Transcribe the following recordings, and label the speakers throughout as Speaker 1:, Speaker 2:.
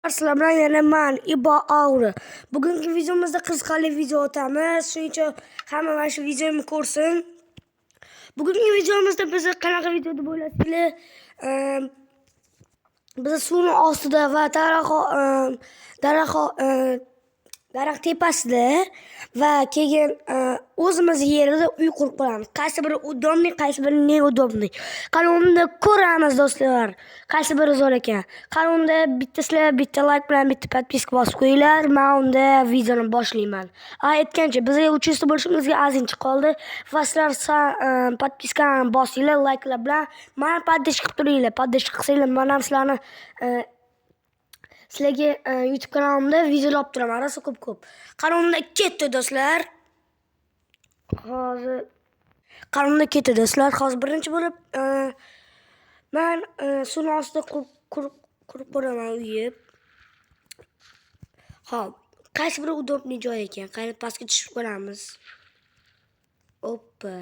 Speaker 1: Assalomu yana men Ibo Aura. Bugungi videomizda qiziqarli video o'tamiz. Shuning uchun hamma mana shu videomni ko'rsin. Bugungi videomizda biz qanaqa video deb o'ylasizlar? Biz suvning ostida va daraxt tepasida va keyin o'zimiz yerida uy qurib qo'yamiz. Qaysi biri udobniy, qaysi biri neudobniy. Qani unda ko'ramiz do'stlar. Qaysi biri zo'r ekan. Qani unda bitta like bilan bitta podpiska bosib qo'yinglar. Men unda videoni boshlayman. Aytgancha bizga 300 ta bo'lishimizga ozgincha qoldi. Va sizlar podpiskani bosinglar, likelar bilan meni podpiska qilib turinglar. Podpiska qilsanglar men ham sizlarni sizlarga YouTube kanalimda videolar olib turaman, rosa ko'p. Qanunda ketdi do'stlar. Hozir birinchi bo'lib men suvning ostida qurib ko'raman uyib. Xo'p, qaysi biri udobniy joy ekan? Qani pastga tushib ko'ramiz. Oppa.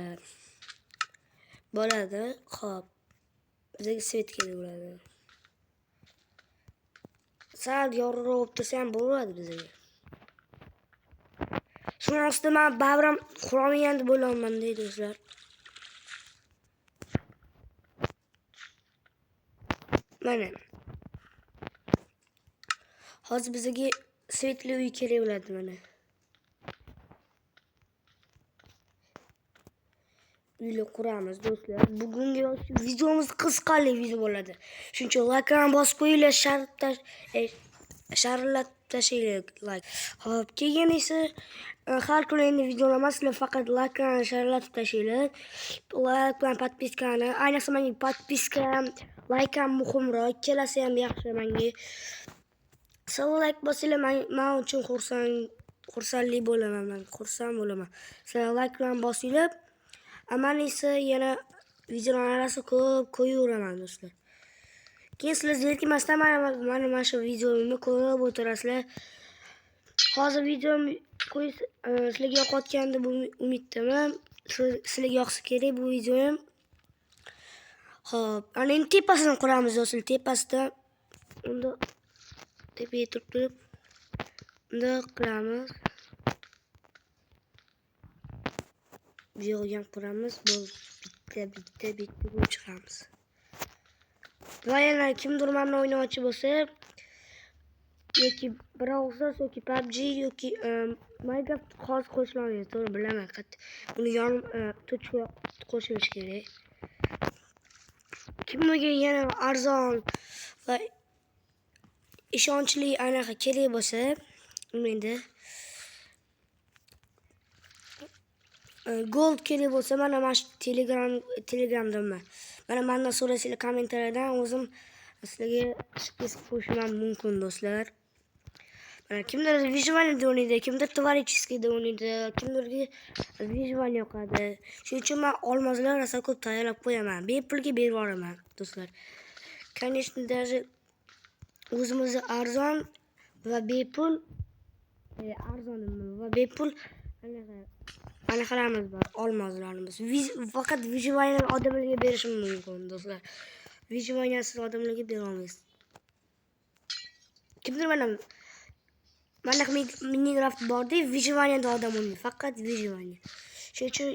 Speaker 1: Bo'ladi. Xo'p. Bizga svet kerak bo'ladi. Sal yorug'roq bo'lib tursa ham bo'ladi bizga. Shuning ostida men babram qurolmagan deb o'ylayman do'stlar. Mana. Hozir bizga svetli uy kerak bo'ladi mana. Uyni quramiz do'stlar. Bugungi videomiz qiziqarli video bo'ladi. Shuning uchun like'ni bosib qo'yinglar, sharhlab tashlaylik like. Xo'p, keyin esa har kuni endi videolar emas, faqat like'ni sharhlatib tashlaylik. Like bilan podpiskani, ayniqsa menga podpiska, like ham muhimroq, ikkalasi ham yaxshi menga. Sizlar like bosinglar, men uchun xursandlik bo'laman, xursand bo'laman. Sizlar like bilan bosinglar. Aman esa yana videolar arasida ko'p qo'yaveraman do'stlar. Keyin sizlar zerikmasdan mana shu videomni ko'rib o'tirasizlar. Hozir videomni sizlarga yoqayotgan deb umiddaman. Sizlarga yoqsa kerak bu videom. Xo'p, ana endi tepasini quramiz do'stlar. Tepasida unda tepaga turib unda qilamiz. Bu yerga quramiz. Bitta chiqamiz. Va yana kimdir meni o'ynamoqchi bo'lsa, yoki browser yoki PUBG yoki Minecraft hozir qo'shiladi, to'g'ri bilaman. Uni yonim qo'shilish kerak. Kimga yana arzon va ishonchli anaqa kerak bo'lsa, endi gold kerak bo'lsa, mana shu Telegramdaman. Mana mendan so'rasanglar kommentariyadan o'zim sizlarga shikast qo'yishim mumkin do'stlar. Mana kimdir visual deb o'ynaydi, kimdir tvorческий deb o'ynaydi, kimdirga visual yoqadi. Shuning uchun men olmozlar rosa ko'p tayyorlab qo'yaman. Bepulga berib yuboraman do'stlar. Конечно, даже o'zimizga arzon va bepul anaqalarimiz bor, olmozlarimiz. Faqat visualni odamlarga berishim mumkin do'stlar. Visualsiz odamlarga bera olmaysiz. Kimdir mana Minecraft borda visualda odam o'ynaydi, faqat visual. Shuning uchun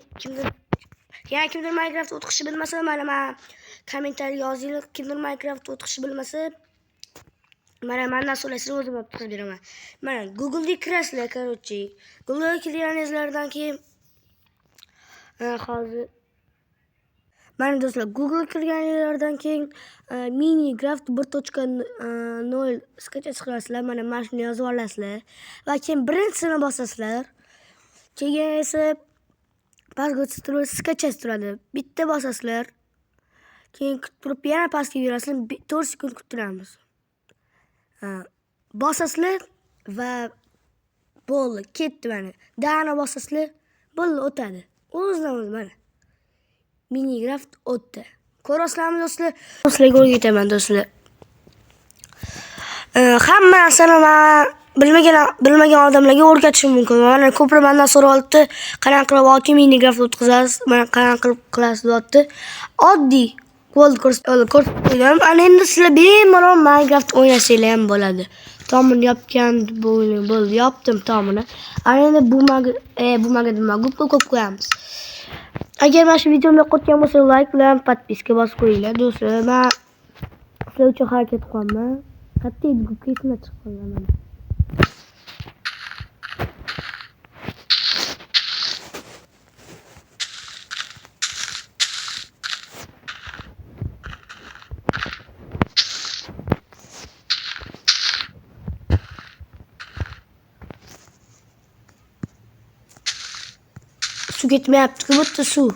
Speaker 1: kimdir Minecraft o'tqishi bilmasa, mana men kommentariyaga yozinglar. Kimdir Minecraft o'tqishi bilmasa, mana mendan so'rasanglar o'zim olib chiqib beraman. Mana Google'ga kirasizlar, короче. Google'ga kirganingizlardan keyin hozir mana do'stlar, Google kirganingizlardan keyin Minecraft 1.0 skachas qilasizlar. Mana shuni yozib olasizlar va keyin birinchisini bosasizlar. Keyin esa pastga skachas turadi. Bitta bosasizlar. Keyin kutib turib yana pastga yurasizlar. 4 sekund kuttiramiz. Bosasizlar va bo'ldi, ketdi mana. Dana bosasizlar, bo'ldi, o'tadi. O'zidan mana. Minecraft o'tdi. Ko'rasizlarmi do'stlar? Sizlarga o'rgataman do'stlar. Hamma narsani bilmagan odamlarga o'rgatishim mumkin. Mana ko'proq mendan so'rayapti, qanaqa qilib yoki Minecraft o'tkazasiz, mana qanaqa qilib qilasiz deyapti. Oddiy qo'l ko'rsatib qo'ydim. Ana endi sizlar bemalol Minecraft o'ynasanglar ham bo'ladi. tomini yopgan bo'ldi. Yopdim tomini. Ana endi bumaga ko'p qo'yamiz. Agar mana shu videomni yoqayotgan bo'lsa, like bilan podpiska bosib qo'yinglar do'stlar. Men sizlar uchun harakat qilaman. Qat'iy gubka esimdan chiqib qolgan. Su ketmayapti, bitta suv.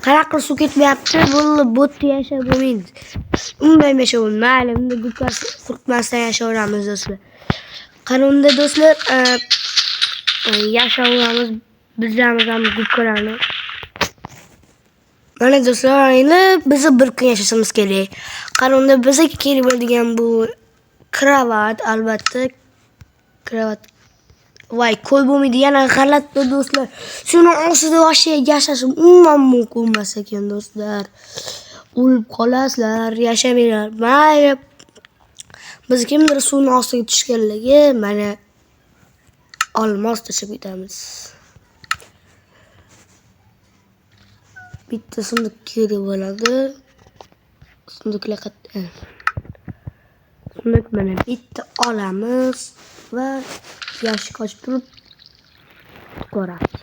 Speaker 1: Qanaqa suv ketmayapti, bo'tda yashab bo'lmaydi. Unday yashab bo'lmaydi. Unda gubkasi qurtmasdan yashayveramiz do'stlar. Qani unda do'stlar, yashayveramiz bizlarimiz ham gubkalarni. Mana do'stlar, endi biz bir kun yashashimiz kerak. Qani unda bizga kerak bo'ladigan bu kravat, albatta kravat. Voy, qo'y bo'lmaydi, yana g'alati do'stlar. Shuni ostida yashash umuman mumkin emas ekan do'stlar. O'lib qolasizlar, yashamaylar. Mayli. Biz kimdir suvning ostiga tushganligi, mana olmos tashib ketamiz. Bitta sunduq kerak bo'ladi. Sunduqlar sunduq mana bitta olamiz va yoshik ochib turib ko'ramiz.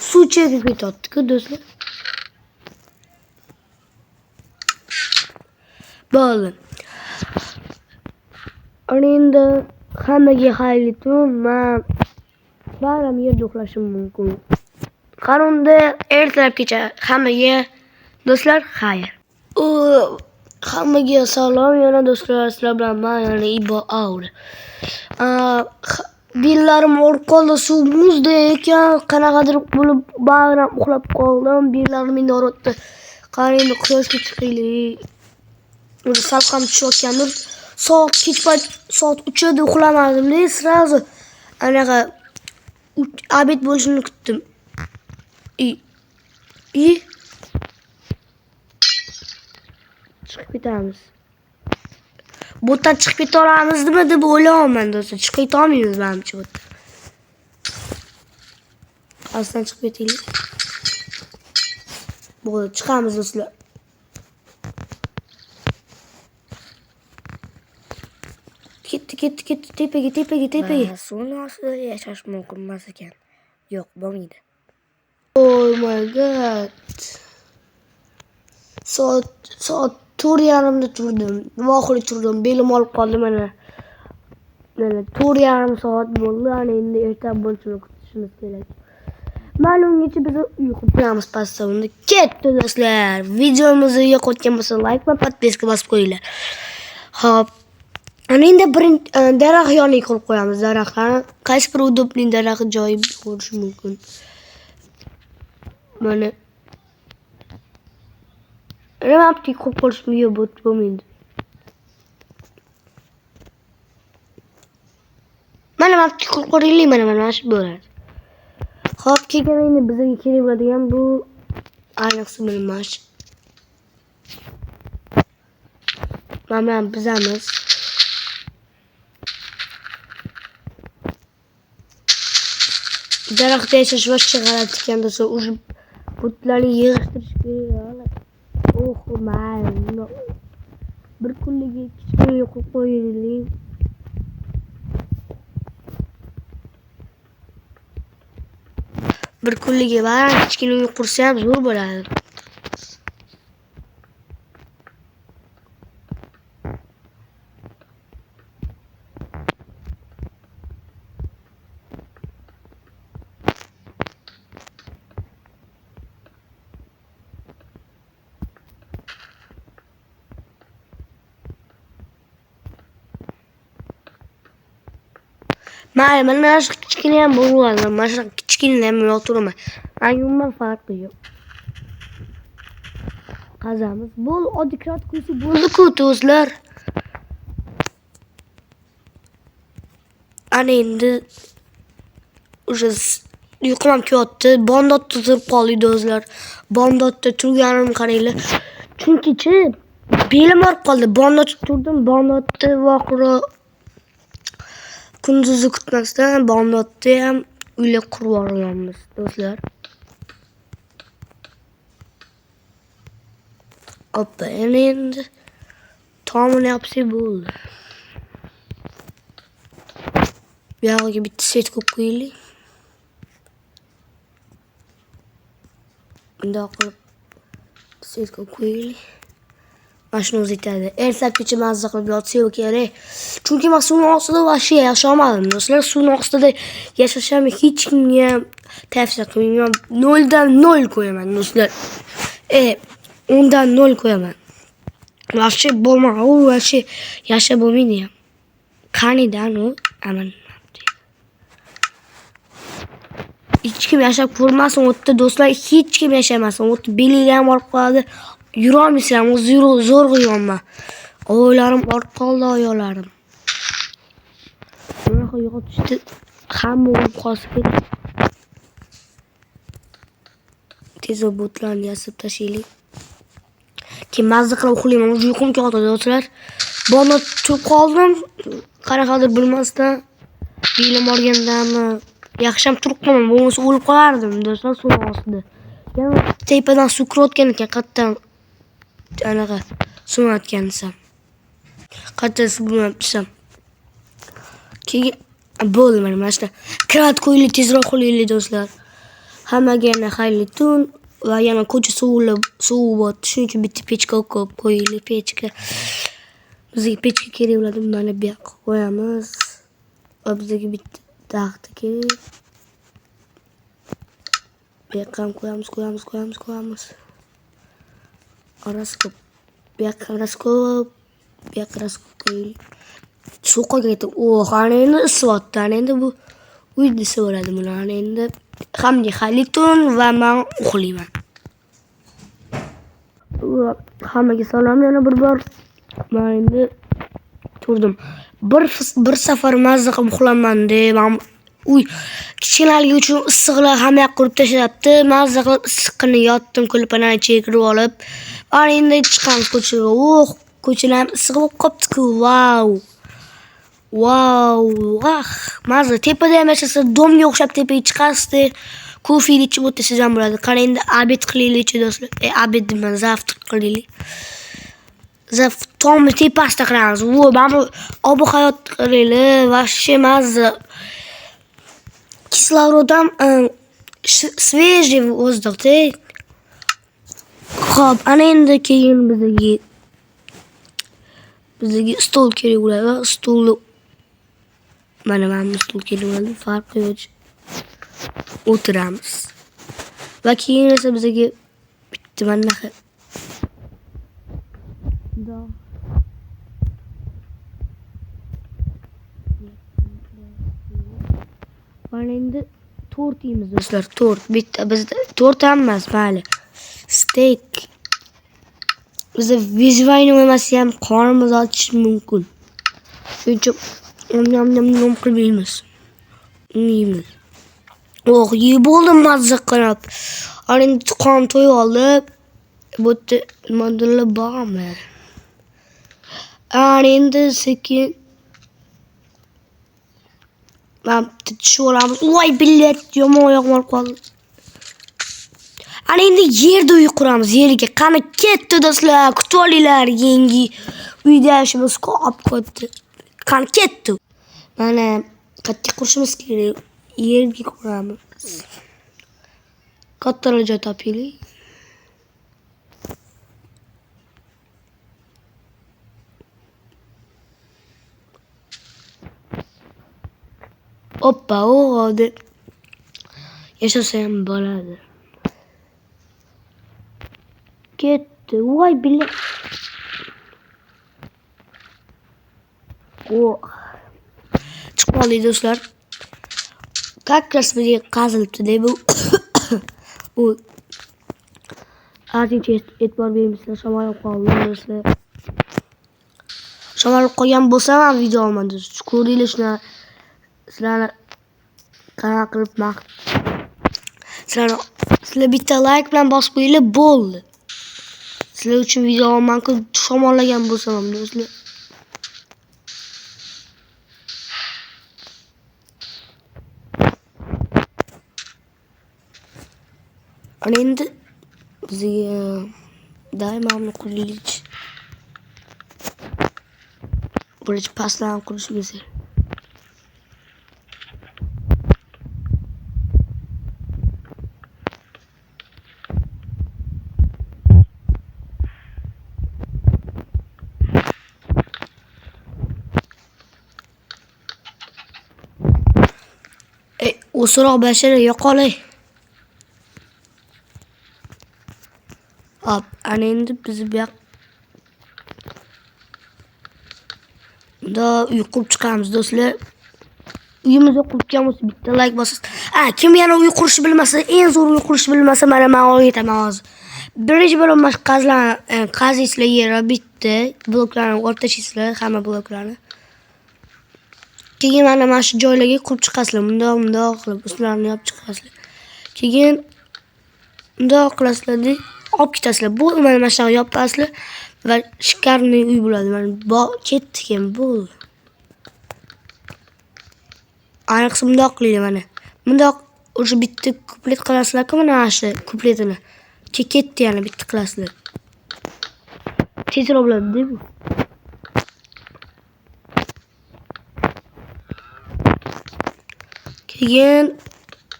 Speaker 1: Suv chekib ketayapti-ku do'stlar. Bo'ldi. Endi hammaga xayrli tun. Men bayram yerda uxlashim mumkin. Qarunda ertalabgacha hammaga do'stlar xayr. Hammaga salom, yana do'stlar, sizlar bilan men yana Ibo Aur. Billarim o'rib qoldi, suv muzdek ekan, qanaqadir bo'lib bayram uxlab qoldim. Billarim meni o'rotdi. Qani endi quyoshga chiqaylik. O'zi salqin tushayotgandir. Soat kechpayt soat 3 da uxlamadim-da, srazu anaqa obed bo'lishini kutdim. Chiqib ketamiz. Bo'tdan chiqib keta olamizmi deb o'ylayapman do'stlar. Chiqib keta olmaymiz menimcha bo'tdan. Qasdan chiqib ketaylik. Bo'ldi, chiqamiz do'stlar. Ketdi, tepaga. Suvning ostida yashash mumkin emas ekan. Yo'q, bo'lmaydi. Oh my god. Soat 4:30 da turdim. Vohiri turdim. Belim olib qoldi mana. Mana 4:30 soat bo'ldi. Ana endi erta bo'lishini kutishimiz kerak. Ma'lumgacha biz uyqu qilamiz pastda. Unda ketdi do'stlar. Videomizni yoqayotgan bo'lsa, like va podpiska bosib qo'yinglar. Xo'p. Ana endi daraxt yoniga qilib qo'yamiz. Daraxtlarni qaysi bir udobli daraxt joyi bo'lishi mumkin. Mana Ramapti qilib qolishim yo'q bo'lmaydi. Mana mapti qilib qo'yaylik, mana shu bo'ladi. Xo'p, keyin endi bizga kerak bo'ladigan bu ayniqsa bilmash. Mana bizamiz. Daraxtda yashash boshqa g'alati ekan do'stlar. O'sha butlarni yig'ishtirish kerak. Mayli. Bir kunliga kichkina yo'qib qo'yaylik. Bir kunliga baland kichkina uy qursa ham zo'r bo'ladi. Mana shu kichkina ham bo'ladi. Mana shu kichkina ham yo'qturaman. Umuman farqi yo'q. Qazamiz. Bo'l, oddiy krat qo'ysa bo'ldi-ku do'stlar. Ana endi o'sha uyqum ham kelyapti. Bondotda turib qoldik do'stlar. Bondotda turganim qaranglar. Chunki-chi belim og'rib qoldi. Bondotda turdim. Bondotda voqro kunduzi kutmasdan bondotda ham uylar qurib olganmiz do'stlar. Hoppa, endi tomini yapsak bo'ldi. Bu yerga bitta set qo'yib qo'yaylik. Bunday qilib set qo'yib qo'yaylik. Mana shuni o'zi yetadi. Ertalabgacha mazza qilib yotsa kerak. Chunki men suvning ostida vaqti yashamadim do'stlar. Suvning ostida yashashimni hech kimga tavsiya qilmayman. 0 dan 0 qo'yaman do'stlar. 10 dan 0 qo'yaman. Vaqti bo'lmaydi, u vaqti yashab bo'lmaydi ham. Qanidan u aman. Hech kim yashab ko'rmasin o'tda do'stlar, hech kim yashamasin. O'tda belinglar ham olib qoladi. Yurolmaysan, o'zi zo'rg'a yonman. Oyoqlarim olib qoldi, oyoqlarim. Bunaqa yo'qotishdi. Hamma o'lib qolsa kerak. Tez botlarni yasab tashlaylik. Keyin mazza qilib uxlayman. O'zi uyqum kelyapti do'stlar. Bonna turib qoldim. Qanaqadir bilmasdan belim olgandami, yaxshim turib qoldim. Bo'lmasa o'lib qolardim do'stlar suv ostida. Yana tepadan suv kirayotgan ekan, qatdan anaqa suv atgansam. Qatdan suv bilmabsam. Keyin bo'ldi mana shunda. Kirat qo'yaylik, tezroq qo'yaylik do'stlar. Hammaga xayrli tun va yana ko'cha suv bor. Shuning uchun bitta pechka qo'yib qo'yaylik, pechka. Bizga pechka kerak bo'ladi, buni bu yoqqa qo'yamiz. Va bizga bitta taxta kerak. Bu yoqqa ham qo'yamiz. Arasi ko'p. Bu yoqqa arasi ko'p. Bu yoqqa arasi ko'p qo'yaylik. Suv qo'ygan. Qani endi isvyapti. Endi bu uyda so'radi bularni endi. Hammaga xayrli tun va men uxlayman. Hammaga salom yana bir bor. Men endi turdim. Bir safar mazza qilib uxlaman deb, uy kichkinaligi uchun issiqlar hamma yoqqa qurib tashlabdi. Mazza qilib issiqqina yotdim, kulpani chekirib olib. Mana endi chiqamiz ko'chaga. Ko'chalar issiq bo'lib qopti-ku. Wow. Mazza tepada ham yashasa domga o'xshab tepaga chiqasdi. Kofeni ichib o'tirsangiz ham bo'ladi. Qani endi obed qilaylik do'stlar. Obed deman, zavtr qilaylik. Tomni tepasida qilamiz. Mana obi hayot qilaylik. Vashshi mazza. Kislorod ham свежий воздух-da. Xo'p, ana endi keyin bizga stol kerak bo'ladi. Stolni mana stol kerak bo'ladi. Farqi yo'q. O'tiramiz. Va keyin esa bizga bitta mana mana endi tort yeymiz do'stlar. Tort bitta bizda tort ham emas, mayli. Steak. Bizda vejvayni emas ham qornimiz ochishi mumkin. Shuning uchun nom qilib yeymiz. Yeb bo'ldim mazza qilib. Ana endi qon to'yib oldi. Bu modullar bormi? Ana endi sekin tushiramiz. Voy billet, yomon oyog'im olib qoldi. Ana endi yerda uy quramiz, yerga. Qani ketdi do'stlar, kutib olinglar, yangi uyda yashashimiz qolib ketdi. Qani ketdi. Mana qattiq qurishimiz kerak. Yerga quramiz. Kattaroq joy topaylik. Hoppa, o'g'di. Yashasa ham bo'ladi. Ketdi. Voy billah. Chiqib oldik do'stlar. Как раз bizga qazilibdi bu. U Azizcha e'tibor bermisizlar, shamol qoldi do'stlar. Shamol qo'ygan bo'lsa ham video olmadi. Ko'ringlar shuni. Sizlarni qanaqa qilib Sizlar bitta like bilan bosib qo'yinglar, bo'ldi. Sizlar uchun video olmanku shamollagan bo'lsam ham do'stlar. Ana endi bizga daimamni qurilish birinchi pastdan qurishimiz kerak. O'siroq bashara yo'qolay. Hop, ana endi biz bu yoq uy qurib chiqamiz do'stlar. Uyimizni qurgan bo'lsa bitta like bosasiz. Kim yana uy qurishni bilmasa, eng zo'r uy qurishni bilmasa, mana men o'rgataman hozir. Birinchi bo'lib qaziysizlar yerga bitta bloklarni o'rtasizlar, hamma bloklarni. Keyin mana shu joylarga qurib chiqasizlar. Bundoq qilib ularni yopib chiqasizlar. Keyin bundoq qilasizlar-da, olib ketasizlar. Bu mana shu yoqqa yopasizlar va shikarniy uy bo'ladi. Mana ketdi keyin bu. Ayniqsa bundoq qilinglar mana. Bundoq o'sha bitta kuplet qilasizlar-ku, mana shu kupletini. Ketdi yana bitta qilasizlar. Tezroq bo'ladi-da bu. Keyin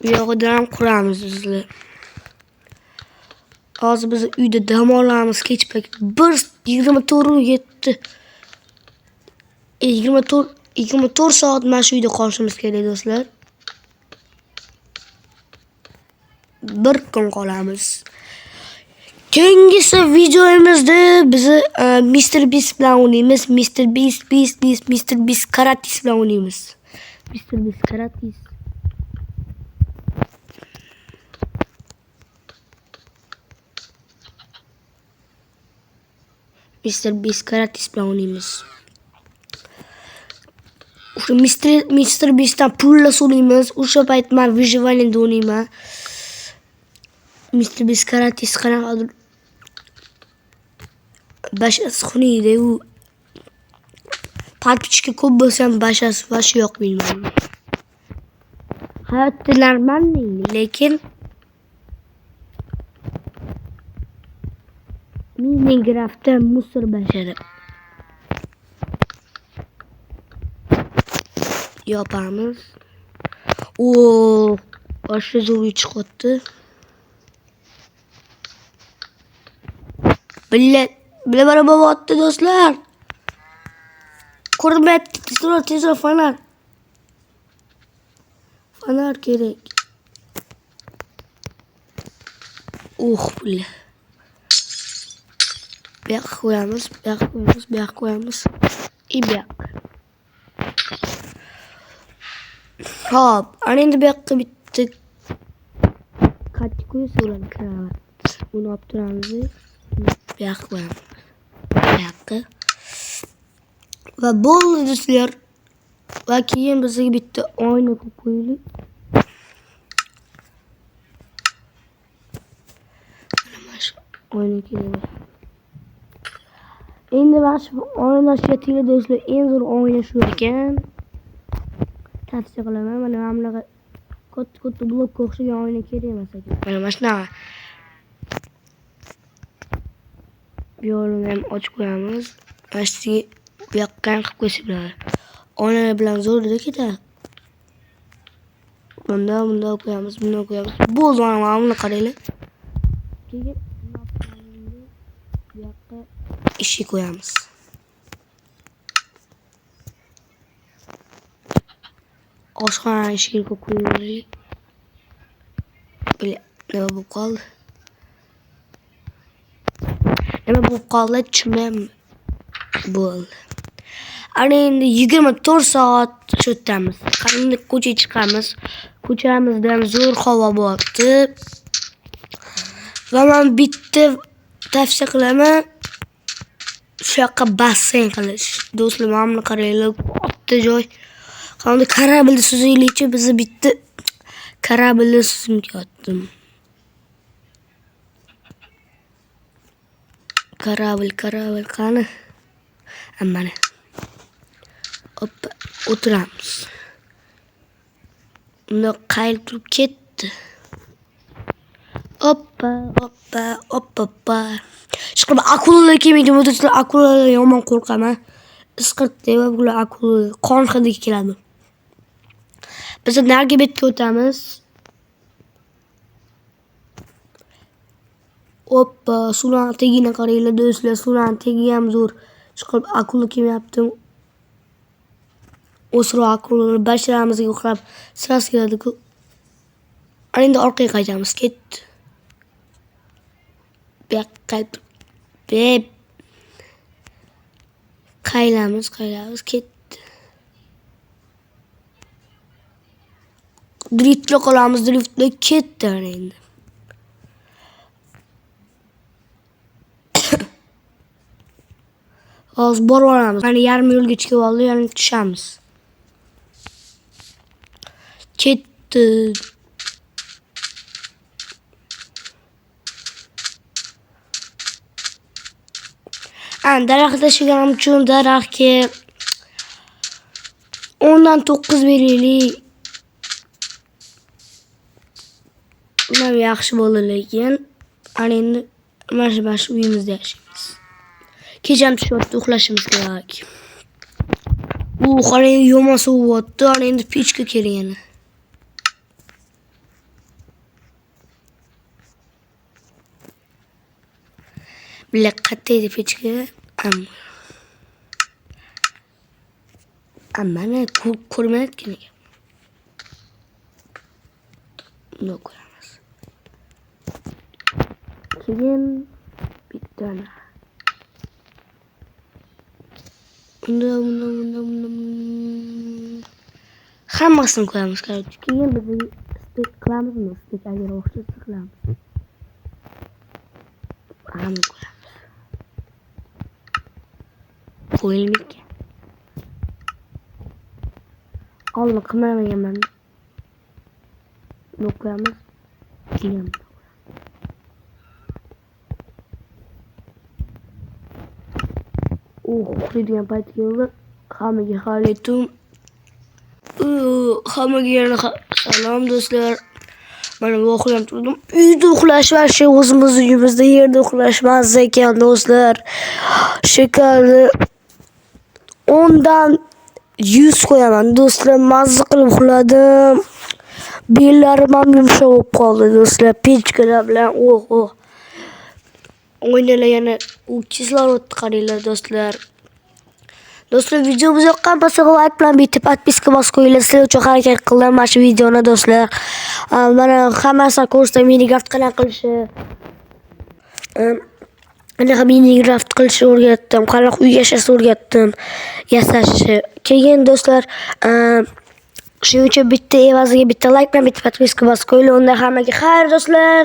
Speaker 1: bu yoqdan quramiz bizlar. Hozir biz uyda dam olamiz kech payt. 24:07. 24 soat mana shu uyda qolishimiz kerak do'stlar. Bir kun qolamiz. Keyingi videomizda biz Mr. Beast bilan o'ynaymiz. Mr. Beast Karatis bilan o'ynaymiz. Mr. Beast Karatis. Mr. Beast Karatis bilan o'ynaymiz. O'sha Mr. Beastdan pullar so'raymiz. O'sha payt men Vyjivaniyaga o'ynayman. Mr. Beast Karatis qanaqadir bashasi xuniydi u. Подписчика ko'p bo'lsa ham bashasi vash yo'q bilmayman. Hayotda normalniy, lekin Minecraftda musor bashara. Yopamiz. Boshqa zo'r chiqibdi. Bile beraber battı dostlar. Kurmet tezor fanar. Fanar gerek. Bile. Bek koyamız. İbek. Hop, anında bekle bitti. Kaç koyuyorsa ulan kravat. Bunu yaptıramızı. Bek koyamız. Bek. Ve bol dostlar. Ve keyin bizga bitti oyna koyuyoruz. Oyna keyin. Endi ben şu oynashga do'stlar eng zo'r o'yin shu ekan. Tavsiya qilaman. Mana hamlaga katta blok o'xshagan o'yin kerak emas ekan. Mana shunaqa. Bu yo'lni ham ochib qo'yamiz. Ashti bu yoqqa qilib qo'ysa bo'ladi. O'yin bilan zo'rda ketadi. Bunda qo'yamiz, bunda qo'yamiz. Bu mana buni qaranglar. Keyin bu yoqqa ishni qo'yamiz. Oshxona ishini qo'yaylik. Nima bo'lib qoldi? Tushunmayapman. Bo'ldi. Ana endi 24 soat o'tamiz. Qanday ko'chaga chiqamiz. Ko'chamizdan zo'r havo bo'lyapti. Va men bitta tavsiya qilaman. Shu yoqqa basseyn qilish. Do'stlar, mana qaranglar, katta joy. Qanday kорабльni suzaylikchi, biz bitta kорабльni suzib ketdim. Karavel qani. Mana. Hoppa, o'tiramiz. Unda qayilib turib ketdi. Hoppa. Chiqib akulalar kelmaydi, do'stlar. Akulalar yomon qo'rqaman. Isqirtdi va bular akula qon hidi keladi. Biz narigi betga o'tamiz. Hoppa, suvning tagini qaranglar do'stlar. Suvning tagi ham zo'r. Chiqib akula kelmayapti. O'sroq akulalar basharamizga uxlab sirasi keladi-ku. Endi orqaga qaytamiz. Ketdi. Qaylamiz, ketdi. Driftga qolamiz, driftga ketdi endi. Hozir borib olamiz. Mana yarim yo'lga chiqib oldik, yana tushamiz. Ketdi. Daraxt tashiganim uchun daraxtga 10 dan 9 beraylik. Bundan yaxshi bo'ladi lekin. Ana endi mana shu uyimizda yashaymiz. Kecham tushyapti, uxlashimiz kerak. Qarang, yomon sovuvyapti. Ana endi pechka kerak yana. Bilet qataydi pechka. Mana ko'rmayotgan ekan. Buni ko'ramiz. Keyin bittani. Bunda. Hammasini qo'yamiz kerak. Keyin biz stek qilamizmi? Stek agar o'xshasa qilamiz. Hamma qo'yamiz. Qo'yilmaydi. Oldin qilmaganman. Buni qo'yamiz. Keyin uxlaydigan payt keldi. Hammaga xalaytum. Hammaga yana salom do'stlar. Mana bu uxlab turdim. Uyda uxlash va o'zimiz uyimizda yerda uxlashmas ekan do'stlar. Shakarni 10 dan 100 qo'yaman do'stlar. Mazza qilib uxladim. Bellarim ham yumshoq bo'lib qoldi do'stlar. Pechkalar bilan o'ynalar yana u kislorodni qaranglar do'stlar. Do'stlar, videomiz yoqqan bo'lsa like bilan bitib podpiska bosib qo'yinglar. Sizlar uchun harakat qildim mana shu videoni do'stlar. Mana hammasi kursda Minecraft qanday qilishi. Mana Minecraft qilishni o'rgatdim. Qanaqa uy yashashni o'rgatdim. Yasashni. Keyin do'stlar, shuning uchun bitta evaziga bitta like bilan bitib podpiska bosib qo'yinglar. Unda hammaga xayr do'stlar.